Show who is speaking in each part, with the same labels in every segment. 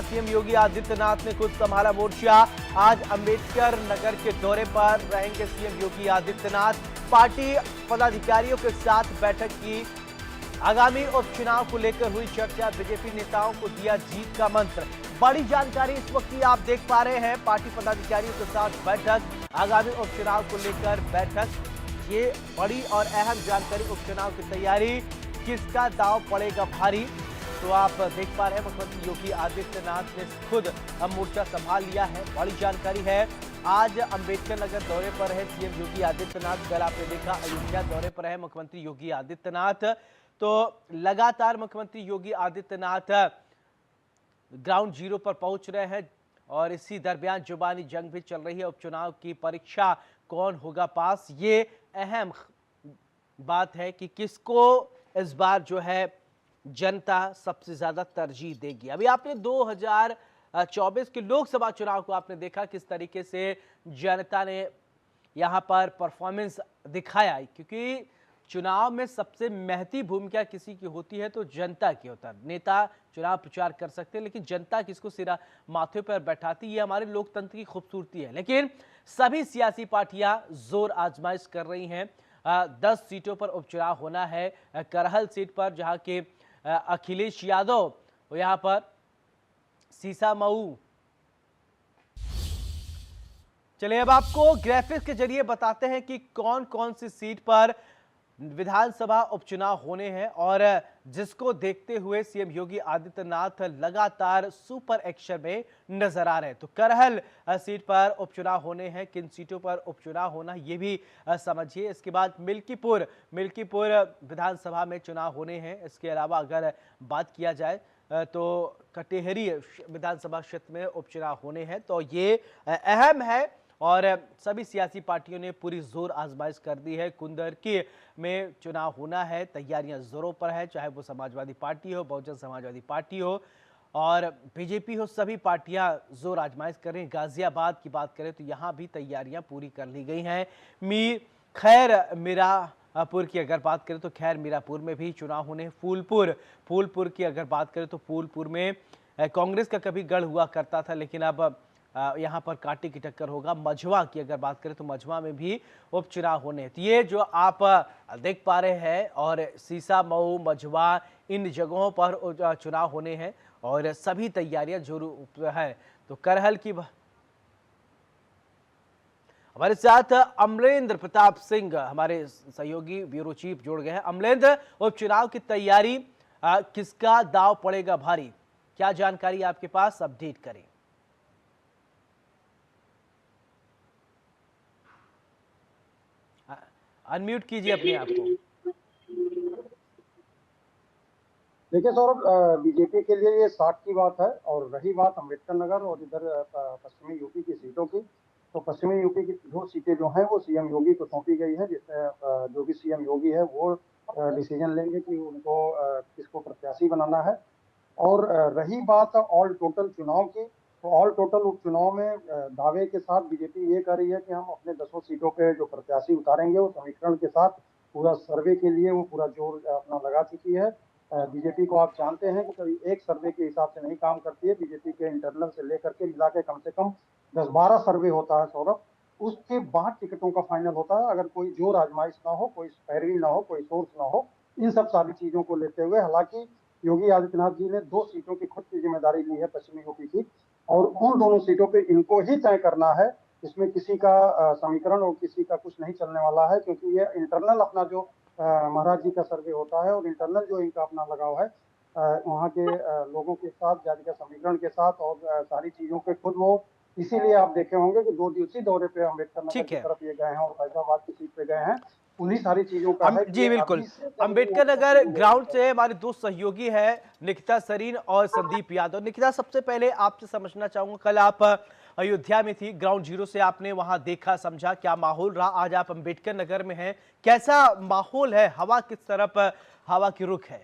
Speaker 1: CM Yogi Adityanath ने खुद संभाला मोर्चा। आज अंबेडकर नगर के दौरे पर रहेंगे सीएम योगी आदित्यनाथ। पार्टी पदाधिकारियों के साथ बैठक की। आगामी उपचुनाव को लेकर हुई चर्चा। बीजेपी नेताओं को दिया जीत का मंत्र। बड़ी जानकारी इस वक्त की आप देख पा रहे हैं। पार्टी पदाधिकारियों के साथ बैठक, आगामी उपचुनाव को लेकर बैठक। ये बड़ी और अहम जानकारी, उपचुनाव की तैयारी, किसका दांव पड़ेगा भारी। तो आप देख पा रहे हैं मुख्यमंत्री योगी आदित्यनाथ ने खुद अब मोर्चा संभाल लिया है। बड़ी जानकारी है। आज अंबेडकर नगर दौरे पर है सीएम योगी आदित्यनाथ। कल आपने देखा अयोध्या दौरे पर है मुख्यमंत्री योगी आदित्यनाथ। तो लगातार मुख्यमंत्री योगी आदित्यनाथ ग्राउंड जीरो पर पहुंच रहे हैं और इसी दरमियान जुबानी जंग भी चल रही है। उपचुनाव की परीक्षा कौन होगा पास, ये अहम बात है कि किसको इस बार जो है जनता सबसे ज्यादा तरजीह देगी। अभी आपने 2024 के लोकसभा चुनाव को आपने देखा किस तरीके से जनता ने यहां पर परफॉर्मेंस दिखाया, क्योंकि चुनाव में सबसे महती भूमिका किसी की होती है तो जनता की होता है। नेता चुनाव प्रचार कर सकते हैं लेकिन जनता किसको सिरा माथे पर बैठाती, ये हमारे लोकतंत्र की खूबसूरती है। लेकिन सभी सियासी पार्टियां जोर आजमाइश कर रही हैं। 10 सीटों पर उपचुनाव होना है। करहल सीट पर जहां के अखिलेश यादव, यहां पर सीसामऊ। चलिए अब आपको ग्राफिक्स के जरिए बताते हैं कि कौन कौन सी सीट पर विधानसभा उपचुनाव होने हैं और जिसको देखते हुए सीएम योगी आदित्यनाथ लगातार सुपर एक्शन में नजर आ रहे हैं। तो करहल सीट पर उपचुनाव होने हैं। किन सीटों पर उपचुनाव होना ये भी समझिए। इसके बाद मिल्कीपुर विधानसभा में चुनाव होने हैं। इसके अलावा अगर बात किया जाए तो कटेहरी विधानसभा क्षेत्र में उपचुनाव होने हैं। तो ये अहम है और सभी सियासी पार्टियों ने पूरी जोर आजमाइश कर दी है। कुंदरकी में चुनाव होना है, तैयारियां जोरों पर है, चाहे वो समाजवादी पार्टी हो, बहुजन समाजवादी पार्टी हो और बीजेपी हो, सभी पार्टियां जोर आजमाइश कर रही हैं। गाजियाबाद की बात करें तो यहां भी तैयारियां पूरी कर ली गई हैं। खैर मीरापुर की अगर बात करें तो खैर मीरापुर में भी चुनाव होने हैं। फूलपुर की अगर बात करें तो फूलपुर में कांग्रेस का कभी गढ़ हुआ करता था लेकिन अब यहाँ पर कांटे की टक्कर होगा। मझवा की अगर बात करें तो मझवा में भी उपचुनाव होने हैं। तो ये जो आप देख पा रहे हैं और सीसामऊ, मझवा, इन जगहों पर चुनाव होने हैं और सभी तैयारियां जोरों है। तो करहल की हमारे साथ अमरेंद्र प्रताप सिंह हमारे सहयोगी ब्यूरो चीफ जुड़ गए हैं। अमरेंद्र, उपचुनाव की तैयारी, किसका दाव पड़ेगा भारी, क्या जानकारी आपके पास, अपडेट करें। अनम्यूट कीजिए अपने आप को।
Speaker 2: देखिए सौरभ, बीजेपी के लिए ये 60 की बात है। और रही बात अम्बेडकर नगर और इधर पश्चिमी यूपी की सीटों की, तो पश्चिमी यूपी की 2 सीटें जो हैं वो सीएम योगी को सौंपी गई है, जिसमें जो भी सीएम योगी है वो डिसीजन लेंगे कि उनको किसको प्रत्याशी बनाना है। और रही बात ऑल टोटल चुनाव की, तो ऑल टोटल उपचुनाव में दावे के साथ बीजेपी ये कह रही है कि हम अपने 10 सीटों के जो प्रत्याशी उतारेंगे वो समीकरण के साथ पूरा सर्वे के लिए वो पूरा जोर अपना लगा चुकी है। बीजेपी को आप जानते हैं कि कभी एक सर्वे के हिसाब से नहीं काम करती है। बीजेपी के इंटरनल से लेकर के मिला के कम से कम 10-12 सर्वे होता है सौरभ। उसके बाद टिकटों का फाइनल होता है। अगर कोई जोर आजमाइश ना हो, कोई पैरवी ना हो, कोई सोर्स ना हो, इन सब सारी चीजों को लेते हुए हालांकि योगी आदित्यनाथ जी ने 2 सीटों की खुद की जिम्मेदारी ली है पश्चिमी यूपी की, और उन दोनों सीटों पे इनको ही तय करना है। इसमें किसी का समीकरण और किसी का कुछ नहीं चलने वाला है, क्योंकि ये इंटरनल अपना जो महाराज जी का सर्वे होता है और इंटरनल जो इनका अपना लगाव है वहाँ के लोगों के साथ, जाति का समीकरण के साथ और सारी चीजों के खुद वो, इसीलिए आप देखे होंगे कि 2 दिवसीय दौरे पे अम्बेडकर नगर
Speaker 1: ठीक
Speaker 2: की
Speaker 1: है।
Speaker 2: तरफ ये गए हैं और फैजाबाद की सीट पे गए हैं। उन्हीं सारी चीजों का है कि
Speaker 1: जी बिल्कुल।
Speaker 2: अभी से जब
Speaker 1: अंबेडकर नगर ग्राउंड से हमारे 2 सहयोगी हैं, निकिता सरीन और संदीप यादव। निकिता, सबसे पहले आपसे समझना चाहूंगा, कल आप अयोध्या में थी, ग्राउंड जीरो से आपने वहां देखा समझा, क्या माहौल रहा। आज आप अंबेडकर नगर में हैं, कैसा माहौल है, हवा किस तरफ, हवा की रुख है?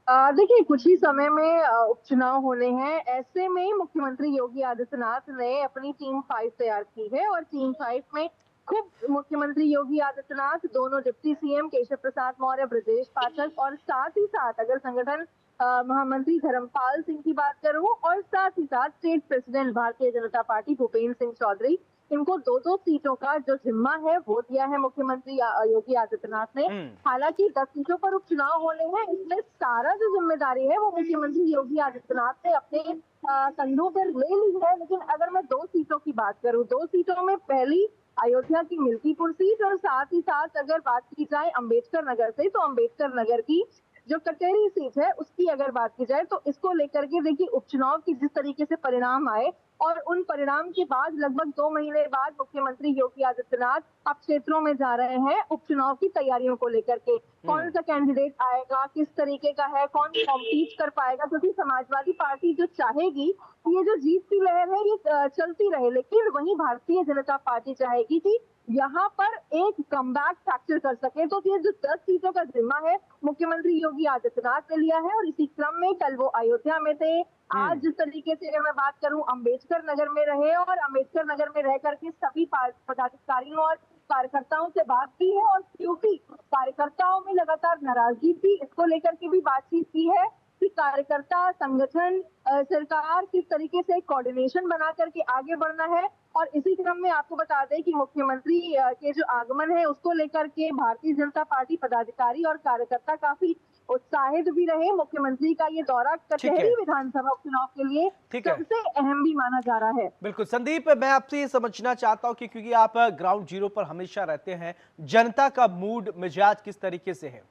Speaker 3: देखिए, कुछ ही समय में उपचुनाव होने हैं। ऐसे में मुख्यमंत्री योगी आदित्यनाथ ने अपनी टीम 5 तैयार की है और टीम 5 में खुद मुख्यमंत्री योगी आदित्यनाथ, दोनों डिप्टी सीएम केशव प्रसाद मौर्य, ब्रजेश पाठक और साथ ही साथ अगर संगठन महामंत्री धर्मपाल सिंह की बात करूं और साथ ही साथ state president Bharatiya Janata party Bhupendra Singh Chaudhary, इनको 2-2 सीटों का जो जिम्मा है वो दिया है मुख्यमंत्री योगी आदित्यनाथ ने। हालांकि 10 सीटों पर उपचुनाव होने हैं, इसमें सारा जो जिम्मेदारी है वो मुख्यमंत्री योगी आदित्यनाथ ने अपने कंधों पर ले ली है। लेकिन अगर मैं 2 सीटों की बात करूं, 2 सीटों में पहली अयोध्या की मिल्कीपुर सीट और साथ ही साथ अगर बात की जाए अंबेडकर नगर से, तो अंबेडकर नगर की जो कटेरी सीट है उसकी अगर बात की जाए, तो इसको लेकर के देखिए उपचुनाव की जिस तरीके से परिणाम आए और उन परिणाम के बाद लगभग 2 महीने बाद मुख्यमंत्री योगी आदित्यनाथ अब क्षेत्रों में जा रहे हैं उपचुनाव की तैयारियों को लेकर के। कौन सा कैंडिडेट आएगा, किस तरीके का है, कौन कॉम्पीट कर पाएगा, क्योंकि समाजवादी पार्टी जो चाहेगी ये जो जीत की लहर है ये चलती रहे, लेकिन वहीं भारतीय जनता पार्टी चाहेगी कि यहाँ पर एक कमबैक कैप्चर कर सके। तो ये जो 10 सीटों का जिम्मा है मुख्यमंत्री योगी आदित्यनाथ ने लिया है और इसी क्रम में कल वो अयोध्या में थे। आज जिस तरीके से अगर मैं बात करूं अंबेडकर नगर में रहे और अंबेडकर नगर में रह करके सभी पदाधिकारियों और कार्यकर्ताओं से बात की है और क्योंकि कार्यकर्ताओं में लगातार नाराजगी थी, इसको लेकर के भी बातचीत की है कि कार्यकर्ता संगठन सरकार किस तरीके से कोऑर्डिनेशन बना करके आगे बढ़ना है। और इसी क्रम में आपको बता दें कि मुख्यमंत्री के जो आगमन है उसको लेकर के भारतीय जनता पार्टी पदाधिकारी और कार्यकर्ता काफी उत्साहित भी रहे। मुख्यमंत्री का ये दौरा कचहरी विधानसभा उपचुनाव के लिए सबसे अहम भी माना जा रहा है।
Speaker 1: बिल्कुल संदीप, मैं आपसे ये समझना चाहता हूँ कि क्योंकि आप ग्राउंड जीरो पर हमेशा रहते हैं, जनता का मूड मिजाज किस तरीके से है?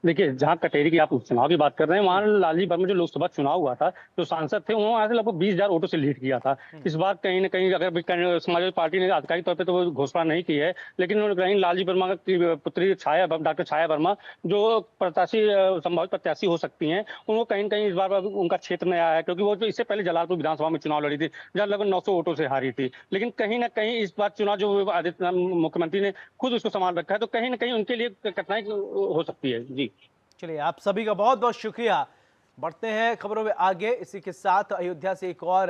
Speaker 4: देखिए, जहाँ कटेरी की आप उपचुनाव की बात कर रहे हैं, वहाँ लालजी में जो लोकसभा चुनाव हुआ था, जो सांसद थे उन्होंने वहाँ से लगभग 20,000 वोटों से लीड किया था। इस बार कहीं न कहीं अगर समाजवादी पार्टी ने आधिकारिक तौर पे तो वो घोषणा नहीं की है, लेकिन उन्होंने कहीं लालजी वर्मा की पुत्री डॉक्टर छाया वर्मा जो प्रत्याशी संभावित प्रत्याशी हो सकती हैं, उनको कहीं न कहीं इस बार उनका क्षेत्र में आया है, क्योंकि वो इससे पहले जलालपुर विधानसभा में चुनाव लड़ी थी, जहाँ लगभग 900 वोटों से हारी थी। लेकिन कहीं न कहीं इस बार चुनाव जो आदित्यनाथ मुख्यमंत्री ने खुद उसको संभाल रखा है, तो कहीं न कहीं उनके लिए कठिनाई हो सकती है। जी
Speaker 1: चलिए, आप सभी का बहुत बहुत शुक्रिया। बढ़ते हैं खबरों में आगे। इसी के साथ अयोध्या से एक और